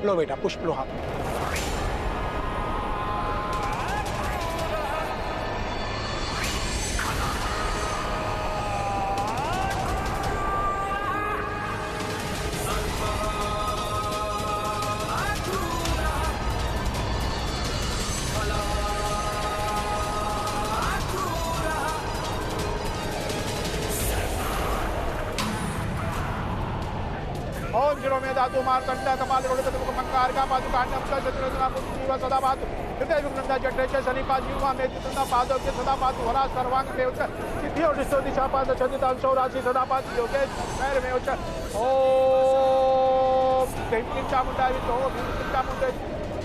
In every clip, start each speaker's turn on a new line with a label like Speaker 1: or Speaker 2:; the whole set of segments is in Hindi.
Speaker 1: लो बेटा, पुष्प लो हाथ में। ओम जिरो में धातु मार्तंडा कपाल रोहित मंकार का पादुकांडम का चतुरंगा जीवा सदा पातु हृदय विघ्नंदा जठरेश शनिपा जीवा में चित्तंदा पादों के सदा पातु वरा सर्वांग में उच्च सिद्धि और दिशो दिशा पाद छदिता अंशो राशि सदा पातु योगेश पैर में उच्च ओम ह्रीं क्लीं चामुंडाय विच ओम ह्रीं क्लीं चामुंडाय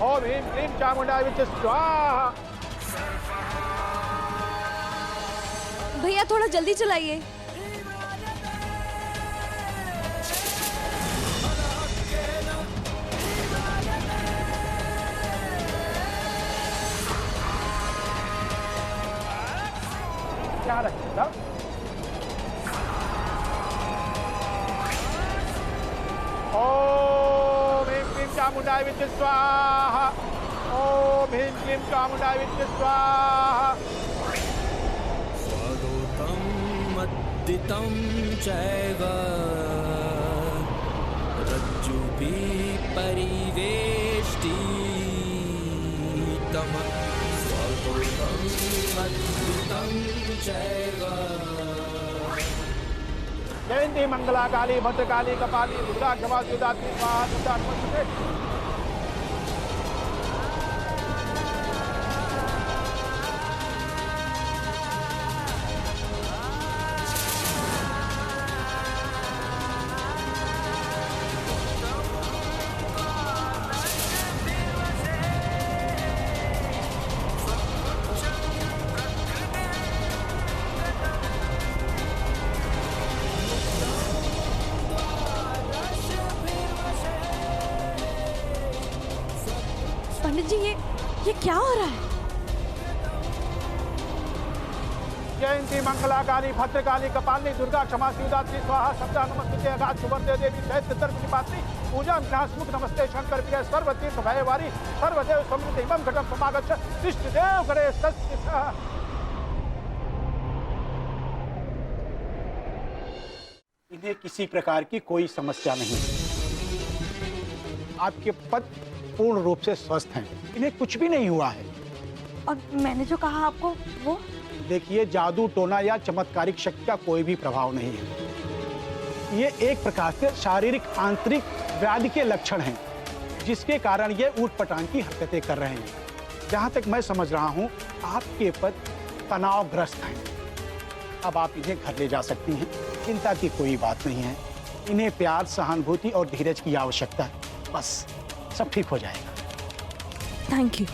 Speaker 1: ओम ह्रीं क्लीं चामुंडाय विच स्वाहा।
Speaker 2: भैया थोड़ा जल्दी चलाइए।
Speaker 1: क्या रखिएगा ओम ह्रीं क्लीं चामुंडाय विच स्वाहा ओम ह्रीं क्लीं चामुंडाय विच स्वाहा।
Speaker 3: स्वागतं मद्दितं चैव रज्जुभिः परिवेष्टितं स्वागतं मद्दितं चैव।
Speaker 1: जयंती मंगला काली भद्रकाली कपाली दुर्गा क्षमा सुदात्री स्वाहा सुधा नमस्ते।
Speaker 2: पंडित जी ये क्या हो रहा है?
Speaker 1: जयंती मंगला काली भद्रकाली कपालिनी दुर्गा क्षमा सुदात्री स्वाहा सब्दा नमस्ते अगाध सुवर्ते देवी दैत्य सर्व पात्री पूजा विनाशमुख नमस्ते शंकर प्रिय सर्वतीर्थ भयवारी सर्वदेव समृद्ध इमं घटम समागच्छ इष्ट देव करे सत्य। इन्हें किसी प्रकार की कोई समस्या नहीं। आपके पति पूर्ण रूप से स्वस्थ हैं, इन्हें कुछ भी नहीं हुआ है।
Speaker 2: और मैंने जो कहा आपको वो?
Speaker 1: देखिए, जादू टोना या चमत्कारिक शक्ति का कोई भी प्रभाव नहीं है। ये एक प्रकार से शारीरिक आंतरिक व्याधि के लक्षण हैं, जिसके कारण ये ऊटपटांग की हरकतें कर रहे हैं। जहाँ तक मैं समझ रहा हूँ, आपके पति तनावग्रस्त हैं। अब आप इन्हें घर ले जा सकती हैं, चिंता की कोई बात नहीं है। इन्हें प्यार, सहानुभूति और धीरज की आवश्यकता है, बस सब ठीक हो जाएगा।
Speaker 2: Thank you.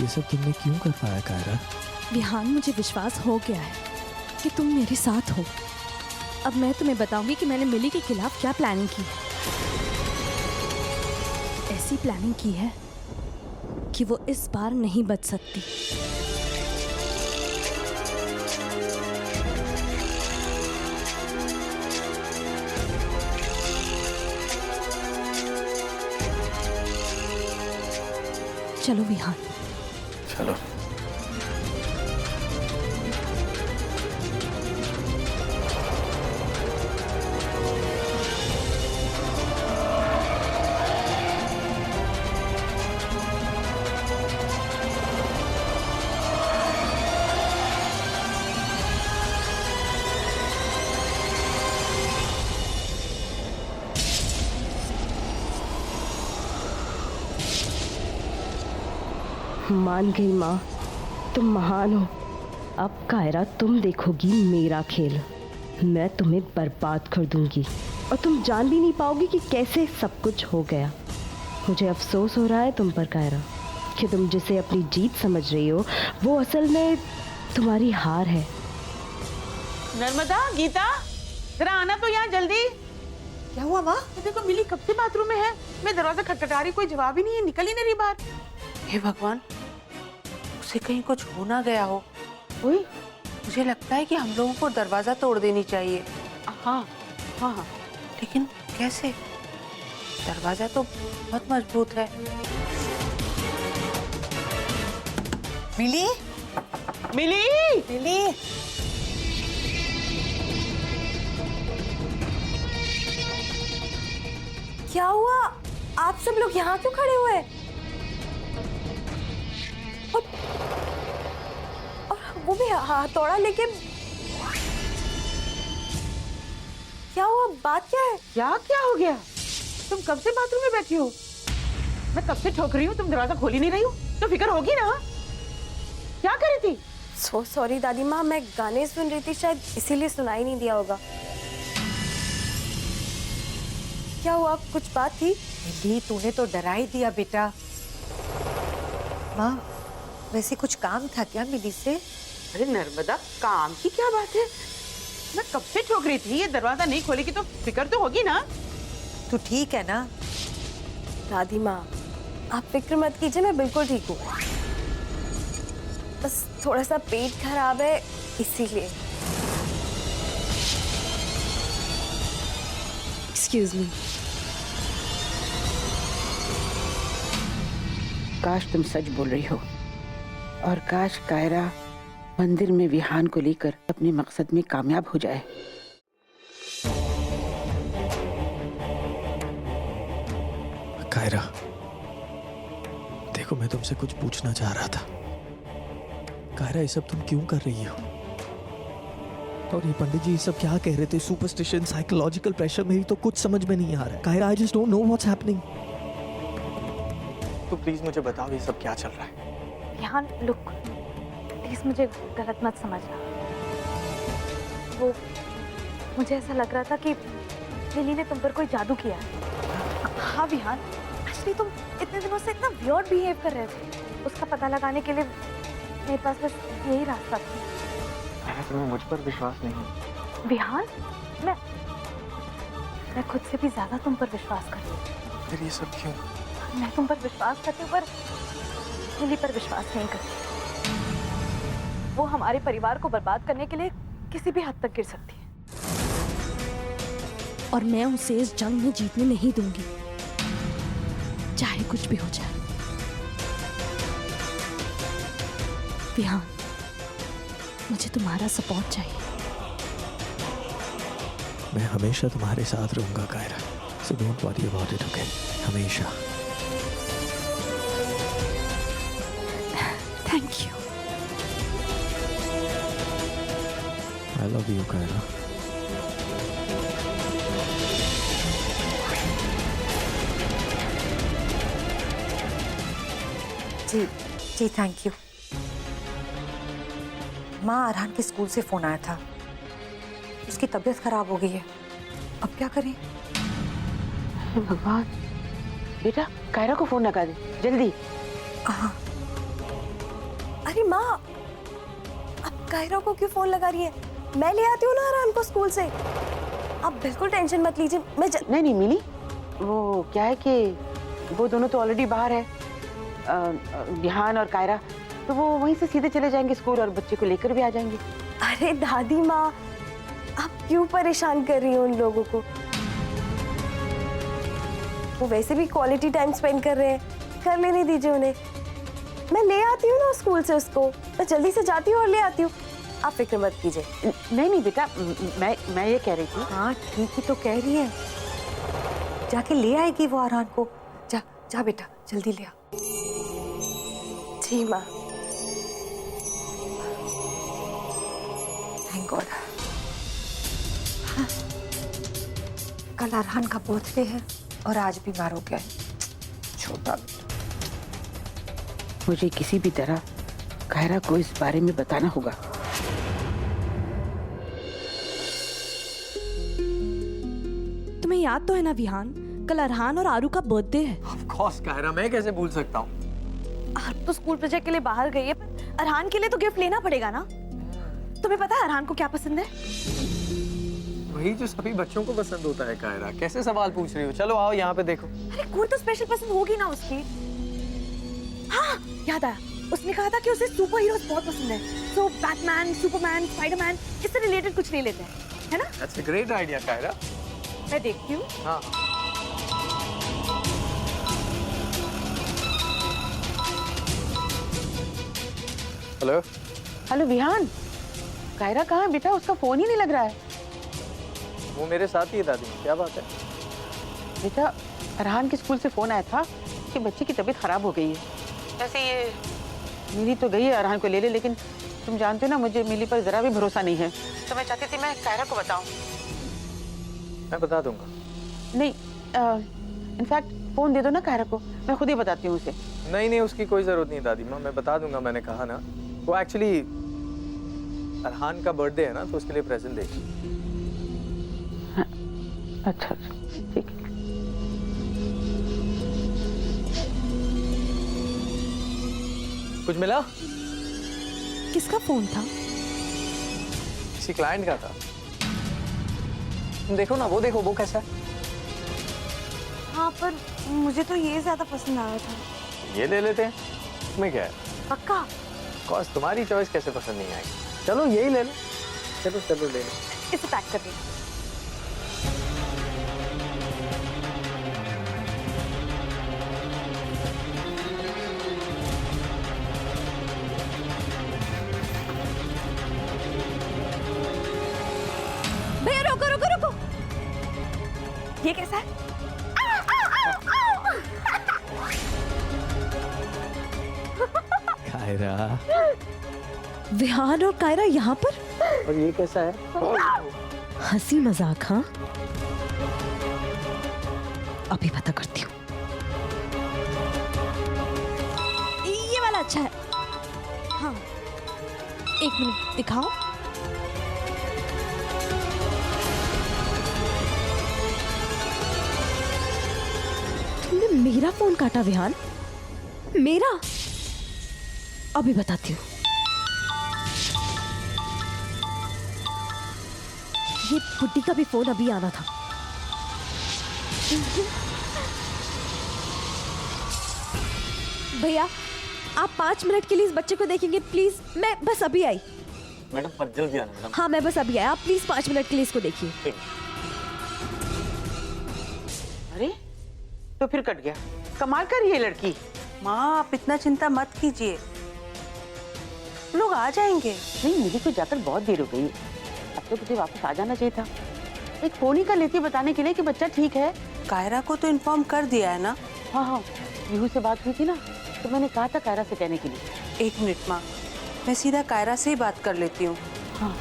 Speaker 3: ये सब तुमने क्यों कर पाया कायरा?
Speaker 2: विहान, मुझे विश्वास हो गया है कि तुम मेरे साथ हो। अब मैं तुम्हें बताऊंगी कि मैंने मिली के खिलाफ क्या प्लानिंग की है। ऐसी प्लानिंग की है कि वो इस बार नहीं बच सकती। चलो विहान।
Speaker 3: चलो।
Speaker 4: मान गई माँ, तुम महान हो। अब कायरा, तुम देखोगी मेरा खेल। मैं तुम्हें बर्बाद कर दूंगी और तुम जान भी नहीं पाओगी कि कैसे सब कुछ हो गया। मुझे अफसोस हो रहा है तुम पर कायरा, कि तुम जिसे अपनी जीत समझ रही हो वो असल में तुम्हारी हार है।
Speaker 5: नर्मदा, गीता, जरा आना तो यहाँ जल्दी। क्या हुआ माँ? देखो मिली कब से बाथरूम में है। मैं दरवाजा खटखटा रही, कोई जवाब ही नहीं है, निकल ही नहीं रही बाहर। हे भगवान, उसे कहीं कुछ हो ना गया हो। ओए,
Speaker 6: मुझे लगता है कि हम लोगों को दरवाजा तोड़ देनी चाहिए।
Speaker 5: हाँ हाँ हाँ।
Speaker 6: लेकिन कैसे? दरवाजा तो बहुत मजबूत है। मिली?
Speaker 5: मिली।
Speaker 6: मिली?
Speaker 2: क्या हुआ? आप सब लोग यहाँ क्यों खड़े हुए हैं? और वो भी हथौड़ा लेके। क्या हुआ? बात क्या है?
Speaker 5: क्या हो गया? तुम कब से बाथरूम में बैठी हो? मैं कब से ठोक रही हूँ, तुम दरवाजा खोल ही नहीं रही हो। तो फिक्र होगी ना। क्या कर रही थी?
Speaker 2: सो सॉरी दादी माँ, मैं गाने सुन रही थी, शायद इसीलिए सुनाई नहीं दिया होगा। क्या हुआ? कुछ बात थी?
Speaker 6: मिली, तूने तो डरा ही दिया बेटा। माँ, वैसे कुछ काम था क्या मिली से?
Speaker 5: अरे नर्मदा, काम की क्या बात है? मैं कब से ठोक रही थी, ये दरवाजा नहीं खोलेगी तो फिक्र तो होगी ना।
Speaker 6: तू ठीक है ना?
Speaker 2: दादी माँ, आप फिक्र मत कीजिए, मैं बिल्कुल ठीक हूँ। बस थोड़ा सा पेट खराब है इसीलिए। Excuse me.
Speaker 7: काश तुम सच बोल रही हो और काश कायरा मंदिर में विहान को लेकर अपने मकसद में कामयाब हो जाए।
Speaker 3: कायरा, देखो मैं तुमसे कुछ पूछना चाह रहा था। कायरा, ये सब तुम क्यों कर रही हो? और ये पंडित जी ये सब क्या कह रहे थे? सुपरस्टिशन, साइकोलॉजिकल प्रेशर, मेरी तो कुछ समझ में नहीं आ रहा है। Kyra, I just don't know what's happening.
Speaker 8: तो प्लीज मुझे बताओ ये सब क्या चल रहा है?
Speaker 2: यहाँ लुक, प्लीज मुझे गलत मत समझना। वो मुझे ऐसा लग रहा था कि लिली ने तुम पर कोई जादू किया है। हाँ विहान, एक्चुअली तुम इतने दिनों से इतना वियर्ड बिहेव कर रहे थे। उसका पता लगाने के लिए मेरे पास बस यही रास्ता था।
Speaker 8: तुम्हें मुझ पर विश्वास नहीं?
Speaker 2: विहान, मैं खुद से भी ज्यादा तुम पर विश्वास करती हूँ।
Speaker 8: फिर ये सब क्यों?
Speaker 2: मैं तुम पर विश्वास करती हूँ पर लिली पर विश्वास नहीं करती। वो हमारे परिवार को बर्बाद करने के लिए किसी भी हद तक गिर सकती है, और मैं उसे इस जंग में जीतने नहीं दूंगी, चाहे कुछ भी हो जाए। विहान, मुझे तुम्हारा सपोर्ट चाहिए।
Speaker 3: मैं हमेशा तुम्हारे साथ रहूंगा Kaira, so don't worry about it, okay? हमेशा।
Speaker 2: Thank you.
Speaker 3: I love you Kaira.
Speaker 6: जी जी, थैंक यू। माँ, अरहान के स्कूल से फोन आया था, उसकी तबीयत खराब हो गई है। अब क्या करें?
Speaker 5: भगवान, बेटा कायरा को फोन लगा दे जल्दी।
Speaker 6: हाँ।
Speaker 2: अरे माँ, अब कायरा को क्यों फोन लगा रही है? मैं ले आती हूँ ना अरहान को स्कूल से। आप बिल्कुल टेंशन मत लीजिए, मैं
Speaker 5: नहीं मिली, वो क्या है कि वो दोनों तो ऑलरेडी बाहर है, विहान और कायरा, तो वो वहीं से सीधे चले जाएंगे स्कूल और बच्चे को लेकर भी आ जाएंगे।
Speaker 2: अरे दादी माँ, आप क्यों परेशान कर रही हो उन लोगों को? वो वैसे भी क्वालिटी टाइम स्पेंड कर रहे हैं, कर लेने दीजिए उन्हें। मैं ले आती हूँ ना स्कूल से उसको, मैं जल्दी से जाती हूँ और ले आती हूँ, आप फिक्र मत कीजिए।
Speaker 5: नहीं बेटा, मैं ये कह रही थी।
Speaker 6: हाँ ठीक ही तो कह रही है, जाके ले आएगी वो अरहान को। जा जा बेटा, जल्दी ले आ।
Speaker 2: जी माँ।
Speaker 6: Thank God. हाँ, कल अरहान का बर्थडे है और आज बीमार हो गया है छोटा बेटा।
Speaker 7: मुझे किसी भी तरह कायरा को इस बारे में बताना होगा।
Speaker 2: तुम्हें याद तो है ना विहान, कल अरहान और आरू का बर्थडे है।
Speaker 8: ऑफ कोर्स कायरा, मैं कैसे भूल सकता हूँ।
Speaker 2: आप तो स्कूल प्रोजेक्ट के लिए बाहर गई है, पर अरहान के लिए तो गिफ्ट लेना पड़ेगा ना। तुम्हें पता है अरहान को क्या पसंद है?
Speaker 8: वही जो सभी बच्चों को पसंद होता है। कायरा, कैसे सवाल पूछ रही हो? चलो आओ यहाँ पे देखो।
Speaker 2: अरे कोई तो स्पेशल पसंद होगी ना उसकी। हाँ याद आया, उसने कहा था कि उसे सुपर हीरोज बहुत पसंद है, तो बैटमैन, सुपरमैन, स्पाइडरमैन इससे रिलेटेड कुछ ले लेते हैं, है ना?
Speaker 8: That's a great idea Kyra.
Speaker 2: मैं देखती हूँ।
Speaker 8: हाँ। हेलो।
Speaker 5: हेलो विहान, कायरा कहाँ है बेटा? उसका फोन ही नहीं लग रहा है।
Speaker 8: वो मेरे साथ ही है दादी, क्या बात है?
Speaker 5: बेटा अरहान के स्कूल से फोन आया था कि बच्चे की तबीयत खराब हो गई है। वैसे ये मिली तो गई है अरहान को ले ले, लेकिन तुम जानते हो ना मुझे मिली पर जरा भी भरोसा नहीं है, तो मैं चाहती थी मैं कायरा को बताऊं।
Speaker 8: मैं बता दूंगा।
Speaker 5: नहीं, इनफैक्ट फोन दे दो ना कायरा को, मैं खुद ही बताती हूँ उसे।
Speaker 8: नहीं नहीं, उसकी कोई जरूरत नहीं दादी माँ, मैं बता दूंगा। मैंने कहा ना, वो एक्चुअली अरहान का बर्थडे है ना, तो उसके लिए प्रेजेंट देगी।
Speaker 5: हाँ, अच्छा ठीक है।
Speaker 8: कुछ मिला?
Speaker 2: किसका फोन था?
Speaker 8: किसी क्लाइंट का था। तुम देखो ना, वो देखो वो कैसा है।
Speaker 2: हाँ, पर मुझे तो ये ज्यादा पसंद आया था।
Speaker 8: ये ले लेते हैं, तुम्हें क्या है?
Speaker 2: पक्का?
Speaker 8: कॉस्ट तुम्हारी चॉइस कैसे पसंद नहीं आएगी? चलो यही ले लो। चलो चलो ले लो।
Speaker 2: इसे पैक कर दे। भैया रोको रोको रोको, ये कैसा है?
Speaker 3: कायरा,
Speaker 4: विहान और कायरा यहाँ पर?
Speaker 8: और ये कैसा है?
Speaker 4: हंसी मजाक? हाँ, अभी पता करती हूँ।
Speaker 2: ये वाला अच्छा है। हाँ, एक मिनट दिखाओ।
Speaker 4: तुमने मेरा फोन काटा विहान? मेरा? अभी बताती हूँ। ये बुड्ढी का भी फोन अभी आना था। भैया, आप 5 मिनट के लिए इस बच्चे को देखेंगे प्लीज? मैं बस अभी आई।
Speaker 8: मैडम पर जल्दी आना मैडम।
Speaker 4: हाँ, मैं बस अभी आई, आप प्लीज 5 मिनट के लिए इसको देखिए।
Speaker 5: अरे तो फिर कट गया। कमाल कर रही है लड़की।
Speaker 9: माँ, आप इतना चिंता मत कीजिए, लोग आ जाएंगे।
Speaker 5: नहीं, मिली को जाकर बहुत देर हो गई, अब तो तुझे वापस आ जाना चाहिए था। एक फोन ही कर लेती बताने के लिए कि बच्चा ठीक है।
Speaker 9: कायरा को तो इन्फॉर्म कर दिया है ना?
Speaker 5: हाँ हाँ, यूहू से बात हुई थी ना, तो मैंने कहा था कायरा से कहने के लिए।
Speaker 9: 1 मिनट माँ, मैं सीधा कायरा से ही बात कर लेती हूँ।
Speaker 5: हाँ।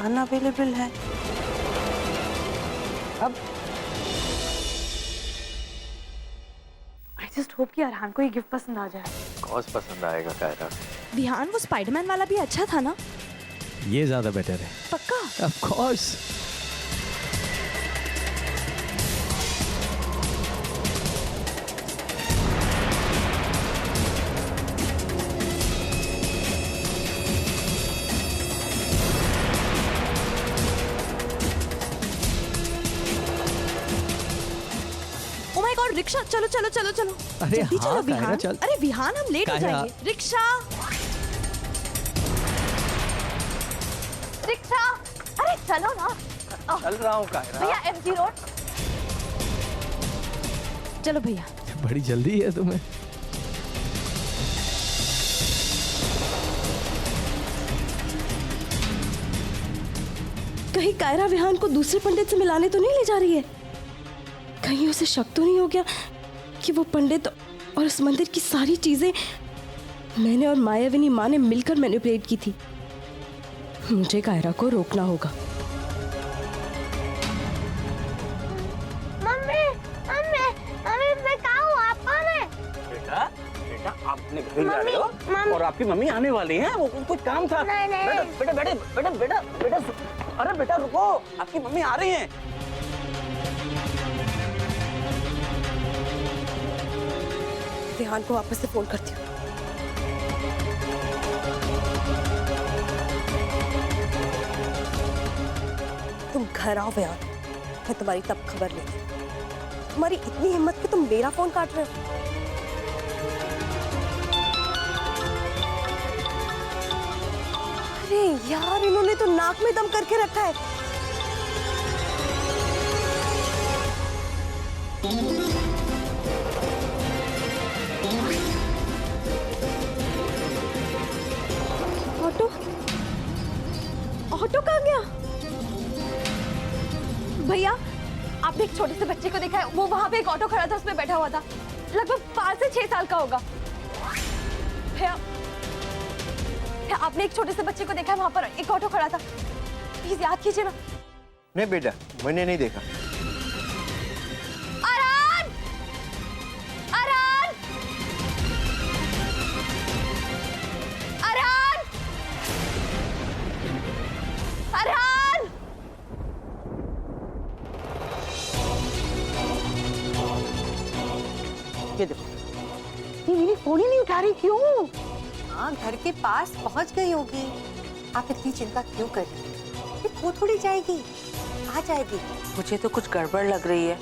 Speaker 9: अनअवेलेबल है।
Speaker 5: अब
Speaker 2: आई जस्ट होप कि अरहान को ये गिफ्ट पसंद आ जाए।
Speaker 8: कॉस्ट पसंद आएगा कायरा।
Speaker 2: विहान, वो स्पाइडरमैन वाला भी अच्छा था ना?
Speaker 3: ये ज्यादा बेटर है।
Speaker 2: पक्का?
Speaker 3: Of course.
Speaker 2: Oh my God, rickshaw! चलो चलो चलो चलो।
Speaker 3: अरे
Speaker 2: जल्दी
Speaker 3: हाँ,
Speaker 2: चलो
Speaker 3: कायरा,
Speaker 2: विहान।
Speaker 3: चल।
Speaker 2: अरे विहान, हम लेट हो
Speaker 3: कायरा।
Speaker 2: जाएंगे। रिक्शा! रिक्शा! अरे चलो ना।
Speaker 8: चल रहा हूँ कायरा।
Speaker 2: भैया, MG रोड। चलो भैया।
Speaker 3: बड़ी जल्दी है तुम्हें।
Speaker 4: कहीं कायरा विहान को दूसरे पंडित से मिलाने तो नहीं ले जा रही है? कहीं उसे शक तो नहीं हो गया कि वो पंडित और उस मंदिर की सारी चीजें मैंने और मायाविनी माँ ने मिलकर मैनिपुलेट की थी? मुझे कायरा को रोकना होगा।
Speaker 2: मम्मी, मम्मी, मम्मी, मैं कहाँ हूँ? आप कौन है?
Speaker 10: बेटा, बेटा आप अपने घर जा रहे हो और आपकी मम्मी आने वाली हैं। वो कुछ काम था।
Speaker 2: नहीं, नहीं।
Speaker 10: बेटा बेटा बेटा बेटा बेटा बेटा, अरे बेटा रुको, आपकी मम्मी आ रही हैं।
Speaker 4: विहान को वापस से फोन करती हूँ। तुम घर आओ विहान, मैं तुम्हारी तब खबर लेती हूँ।
Speaker 9: तुम्हारी इतनी हिम्मत कि तुम मेरा फोन काट रहे हो? अरे यार, इन्होंने तो नाक में दम करके रखा है। ऑटो ऑटो कहाँ गया?
Speaker 2: भैया, आपने एक छोटे से बच्चे को देखा है? वो वहां पे एक ऑटो खड़ा था, उसमें बैठा हुआ था, लगभग 5 से 6 साल का होगा। भैया, आपने एक छोटे से बच्चे को देखा है? वहां पर एक ऑटो खड़ा था, प्लीज याद कीजिए ना।
Speaker 11: नहीं बेटा, मैंने नहीं देखा।
Speaker 2: अरहान! अरहान! अरहान! अरहान!
Speaker 5: ये देखो, ये मेरी फोन ही नहीं उठा रही, क्यों?
Speaker 6: हाँ, घर के पास पहुंच गई होगी। आप इतनी चिंता क्यों कर रही हैं? ये खो थोड़ी जाएगी, आ जाएगी।
Speaker 9: मुझे तो कुछ गड़बड़ लग रही है।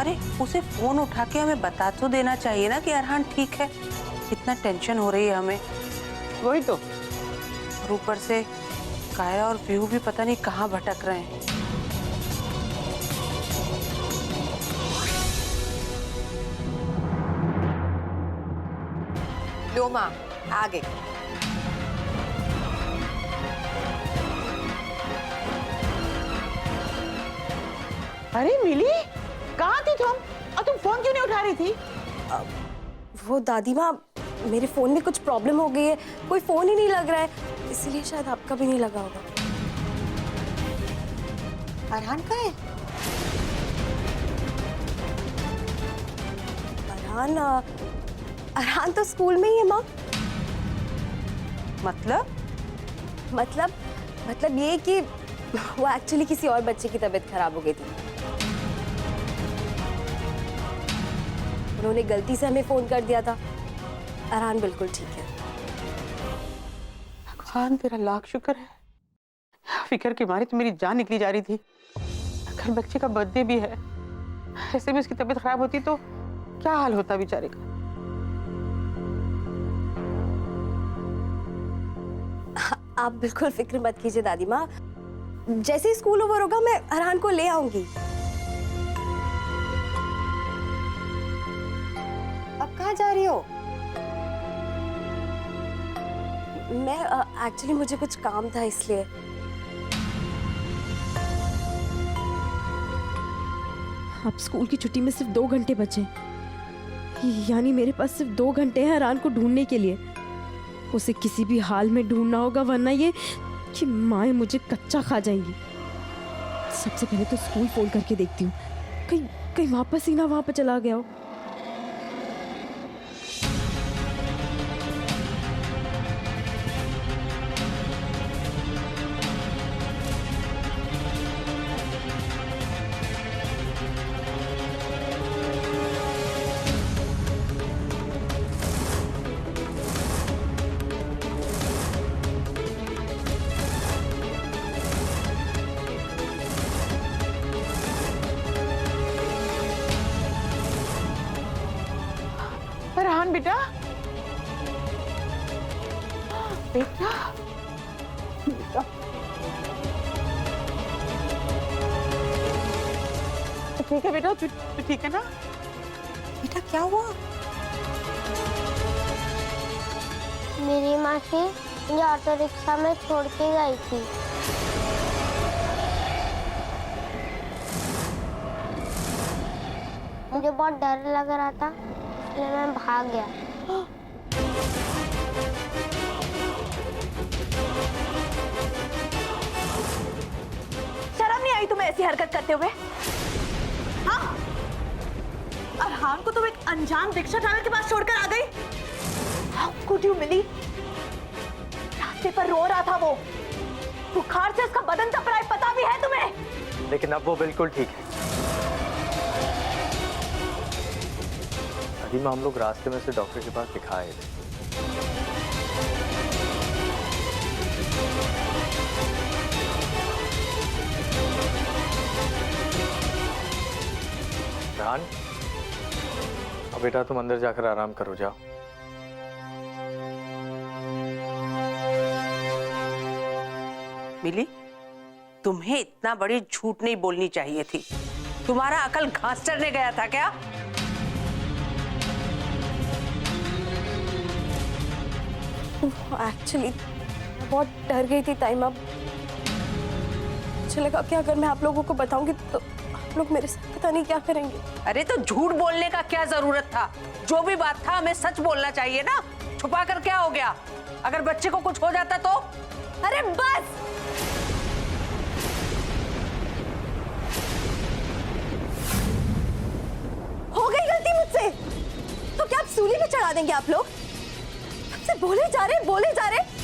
Speaker 9: अरे उसे फोन उठा के हमें बता तो देना चाहिए ना कि अरहान ठीक है। इतना टेंशन हो रही है हमें।
Speaker 5: वही तो।
Speaker 9: और ऊपर से कायरा और पीहू भी पता नहीं कहाँ भटक रहे हैं।
Speaker 6: लो माँ, आ गई।
Speaker 5: अरे मिली, कहाँ थी तुम? और तुम फोन क्यों नहीं उठा रही थी?
Speaker 9: वो दादी माँ, मेरे फोन में कुछ प्रॉब्लम हो गई है, कोई फोन ही नहीं लग रहा है, इसलिए शायद आपका भी नहीं लगा होगा।
Speaker 6: अरहान कहाँ है?
Speaker 9: अरहान तो स्कूल में ही है माँ। मतलब ये कि वो एक्चुअली किसी और बच्चे की तबीयत खराब हो गई थी। उन्होंने गलती से हमें फोन कर दिया था। अरहान बिल्कुल ठीक है।
Speaker 5: भगवान तेरा लाख शुक्र है। फिक्र के मारे तो मेरी जान निकली जा रही थी। अगर बच्चे का बर्थडे भी है, ऐसे में उसकी तबीयत खराब होती तो क्या हाल होता बेचारे का।
Speaker 9: आप बिल्कुल फिक्र मत कीजिए दादी माँ, जैसे ही स्कूल ओवर होगा मैं अरहान को ले आऊंगी।
Speaker 6: अब कहाँ जा रही हो?
Speaker 9: मैं एक्चुअली मुझे कुछ काम था इसलिए। अब स्कूल की छुट्टी में सिर्फ 2 घंटे बचे, यानी मेरे पास सिर्फ 2 घंटे हैं अरहान को ढूंढने के लिए। उसे किसी भी हाल में ढूंढना होगा, वरना ये कि माँ मुझे कच्चा खा जाएंगी। सबसे पहले तो स्कूल फोन करके देखती हूँ, कहीं वापस ही ना वहां पर चला गया हो।
Speaker 5: अरहान बेटा, बेटा, बेटा, ठीक है बेटा, तू ठीक है ना?
Speaker 6: बेटा क्या हुआ?
Speaker 12: मेरी माँ से मुझे ऑटो रिक्शा में छोड़ के गई थी। मुझे बहुत डर लग रहा था, इसलिए मैं भाग गया।
Speaker 2: शर्म नहीं आई तुम्हें ऐसी हरकत करते हुए? हाँ? अरहान को तुम एक अनजान रिक्शा ड्राइवर के पास छोड़कर आ गई? How could you, मिली? रास्ते पर रो रहा था वो, बुखार से उसका बदन तप रहा है, पता भी है तुम्हें?
Speaker 8: लेकिन अब वो बिल्कुल ठीक है। अभी हम लोग रास्ते में से डॉक्टर के पास दिखाए थे। अरहान, अब बेटा तुम अंदर जाकर आराम करो, जाओ।
Speaker 7: मिली, तुम्हें इतना बड़ी झूठ नहीं बोलनी चाहिए थी। तुम्हारा अकल घास चरने गया था क्या?
Speaker 9: एक्चुअली बहुत डर गई थी ताइमा। मुझे लगा कि अगर मैं आप लोगों को बताऊंगी तो आप लोग मेरे साथ पता नहीं क्या करेंगे।
Speaker 7: अरे तो झूठ बोलने का क्या जरूरत था? जो भी बात था हमें सच बोलना चाहिए ना। छुपा कर क्या हो गया? अगर बच्चे को कुछ हो जाता तो?
Speaker 9: अरे बस, हो गई गलती मुझसे, तो क्या आप सूली पे चढ़ा देंगे आप लोग? सबसे बोले जा रहे